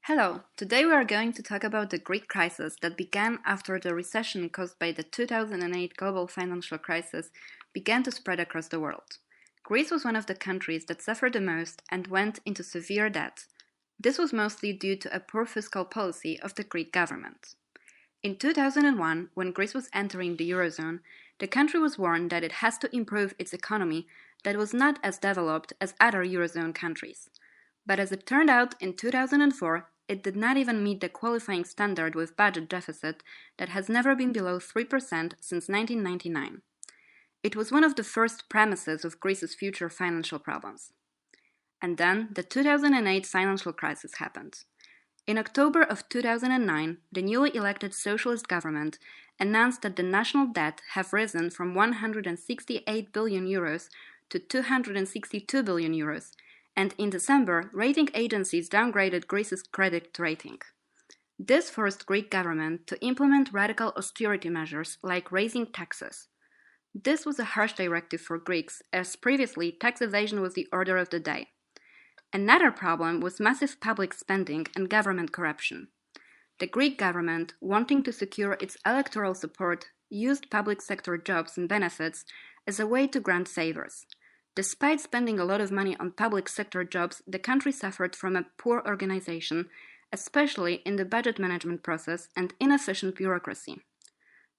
Hello, today we are going to talk about the Greek crisis that began after the recession caused by the 2008 global financial crisis began to spread across the world. Greece was one of the countries that suffered the most and went into severe debt. This was mostly due to a poor fiscal policy of the Greek government. In 2001, when Greece was entering the Eurozone, the country was warned that it has to improve its economy that was not as developed as other Eurozone countries. But as it turned out, in 2004, it did not even meet the qualifying standard with budget deficit that has never been below 3% since 1999. It was one of the first premises of Greece's future financial problems. And then the 2008 financial crisis happened. In October of 2009, the newly elected socialist government announced that the national debt have risen from 168 billion euros to 262 billion euros, and in December, rating agencies downgraded Greece's credit rating. This forced Greek government to implement radical austerity measures like raising taxes. This was a harsh directive for Greeks, as previously tax evasion was the order of the day. Another problem was massive public spending and government corruption. The Greek government, wanting to secure its electoral support, used public sector jobs and benefits as a way to grant favors. Despite spending a lot of money on public sector jobs, the country suffered from a poor organization, especially in the budget management process and inefficient bureaucracy.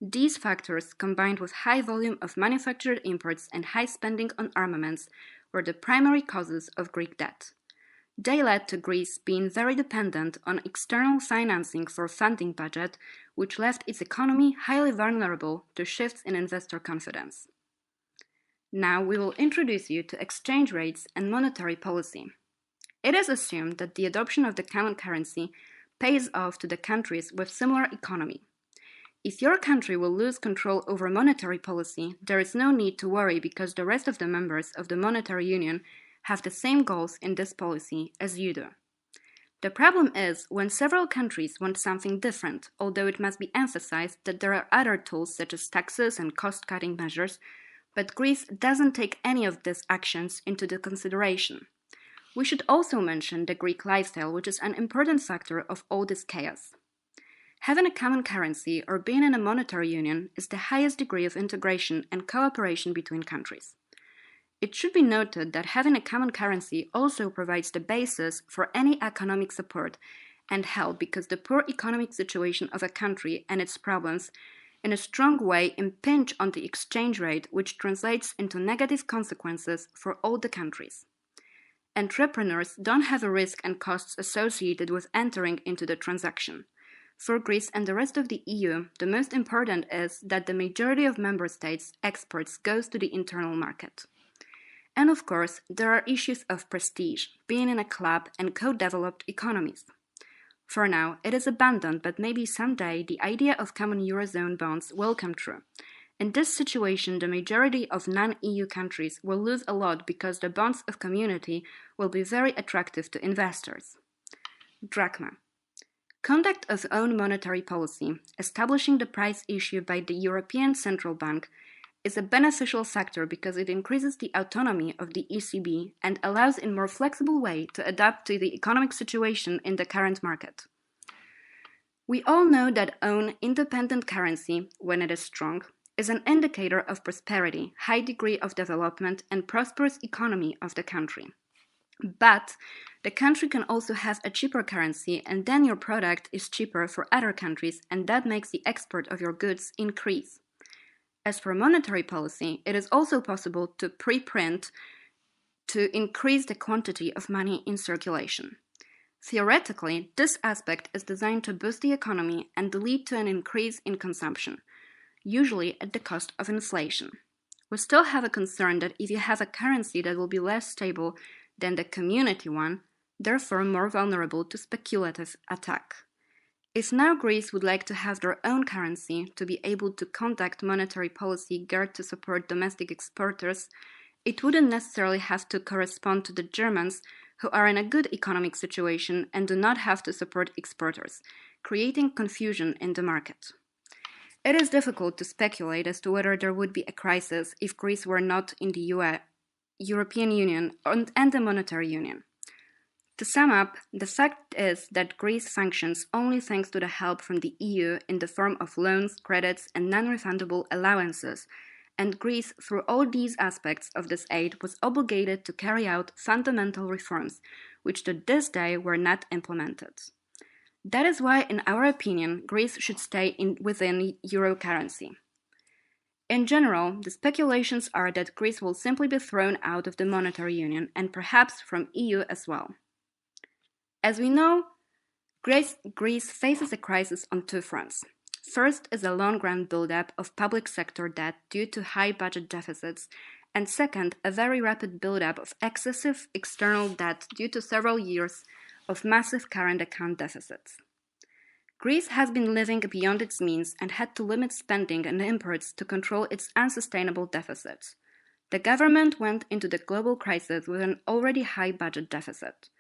These factors, combined with high volume of manufactured imports and high spending on armaments, were the primary causes of Greek debt. They led to Greece being very dependent on external financing for funding budget, which left its economy highly vulnerable to shifts in investor confidence. Now we will introduce you to exchange rates and monetary policy. It is assumed that the adoption of the common currency pays off to the countries with similar economy. If your country will lose control over monetary policy, there is no need to worry because the rest of the members of the monetary union have the same goals in this policy as you do. The problem is when several countries want something different, although it must be emphasized that there are other tools such as taxes and cost-cutting measures, but Greece doesn't take any of these actions into the consideration. We should also mention the Greek lifestyle, which is an important factor of all this chaos. Having a common currency or being in a monetary union is the highest degree of integration and cooperation between countries. It should be noted that having a common currency also provides the basis for any economic support and help because the poor economic situation of a country and its problems in a strong way impinge on the exchange rate, which translates into negative consequences for all the countries. Entrepreneurs don't have a risk and costs associated with entering into the transaction. For Greece and the rest of the EU, the most important is that the majority of member states' exports goes to the internal market. And of course, there are issues of prestige, being in a club and co-developed economies. For now, it is abandoned, but maybe someday the idea of common Eurozone bonds will come true. In this situation, the majority of non-EU countries will lose a lot because the bonds of community will be very attractive to investors. Drachma. Conduct of own monetary policy, establishing the price issue by the European Central Bank, is a beneficial factor because it increases the autonomy of the ECB and allows in more flexible way to adapt to the economic situation in the current market. We all know that own independent currency, when it is strong, is an indicator of prosperity, high degree of development, and prosperous economy of the country. But the country can also have a cheaper currency and then your product is cheaper for other countries and that makes the export of your goods increase. As for monetary policy, it is also possible to pre-print to increase the quantity of money in circulation. Theoretically, this aspect is designed to boost the economy and lead to an increase in consumption, usually at the cost of inflation. We still have a concern that if you have a currency that will be less stable than the community one, therefore more vulnerable to speculative attack. If now Greece would like to have their own currency to be able to conduct monetary policy geared to support domestic exporters, it wouldn't necessarily have to correspond to the Germans who are in a good economic situation and do not have to support exporters, creating confusion in the market. It is difficult to speculate as to whether there would be a crisis if Greece were not in the European Union and the Monetary Union. To sum up, the fact is that Greece functions only thanks to the help from the EU in the form of loans, credits, and non-refundable allowances, and Greece, through all these aspects of this aid, was obligated to carry out fundamental reforms, which to this day were not implemented. That is why, in our opinion, Greece should stay within euro currency. In general, the speculations are that Greece will simply be thrown out of the monetary union and perhaps from EU as well. As we know, Greece faces a crisis on two fronts. First is a long-run buildup of public sector debt due to high budget deficits, and second, a very rapid buildup of excessive external debt due to several years of massive current account deficits. Greece has been living beyond its means and had to limit spending and imports to control its unsustainable deficits. The government went into the global crisis with an already high budget deficit.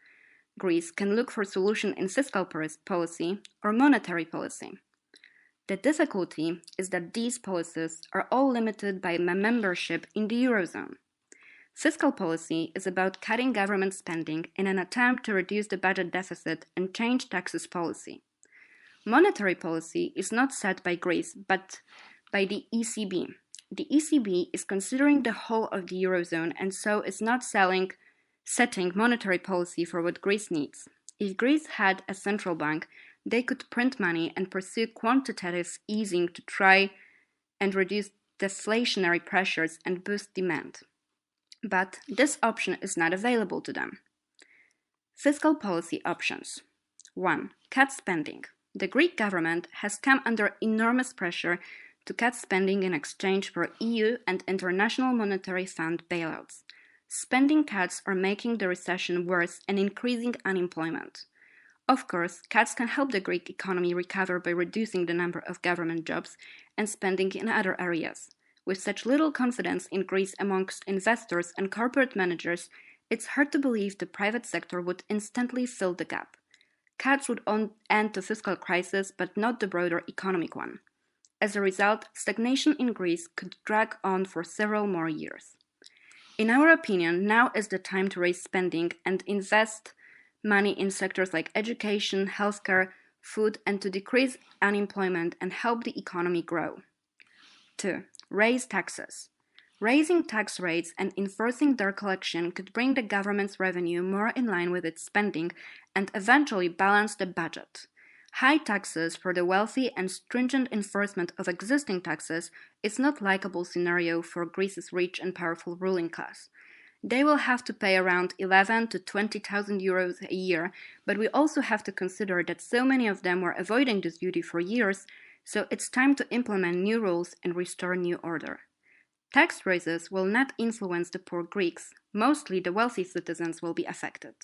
Greece can look for solution in fiscal policy or monetary policy. The difficulty is that these policies are all limited by membership in the Eurozone. Fiscal policy is about cutting government spending in an attempt to reduce the budget deficit and change taxes policy. Monetary policy is not set by Greece, but by the ECB. The ECB is considering the whole of the Eurozone and so is not setting monetary policy for what Greece needs. If Greece had a central bank, they could print money and pursue quantitative easing to try and reduce deflationary pressures and boost demand. But this option is not available to them. Fiscal policy options. 1. Cut spending. The Greek government has come under enormous pressure to cut spending in exchange for EU and International Monetary Fund bailouts. Spending cuts are making the recession worse and increasing unemployment. Of course, cuts can help the Greek economy recover by reducing the number of government jobs and spending in other areas. With such little confidence in Greece amongst investors and corporate managers, it's hard to believe the private sector would instantly fill the gap. Cuts would end the fiscal crisis, but not the broader economic one. As a result, stagnation in Greece could drag on for several more years. In our opinion, now is the time to raise spending and invest money in sectors like education, healthcare, food, and to decrease unemployment and help the economy grow. 2. Raise taxes. Raising tax rates and enforcing their collection could bring the government's revenue more in line with its spending and eventually balance the budget. High taxes for the wealthy and stringent enforcement of existing taxes is not a likable scenario for Greece's rich and powerful ruling class. They will have to pay around 11,000 to 20,000 euros a year, but we also have to consider that so many of them were avoiding this duty for years, so it's time to implement new rules and restore new order. Tax raises will not influence the poor Greeks, mostly the wealthy citizens will be affected.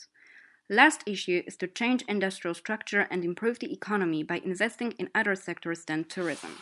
Last issue is to change industrial structure and improve the economy by investing in other sectors than tourism.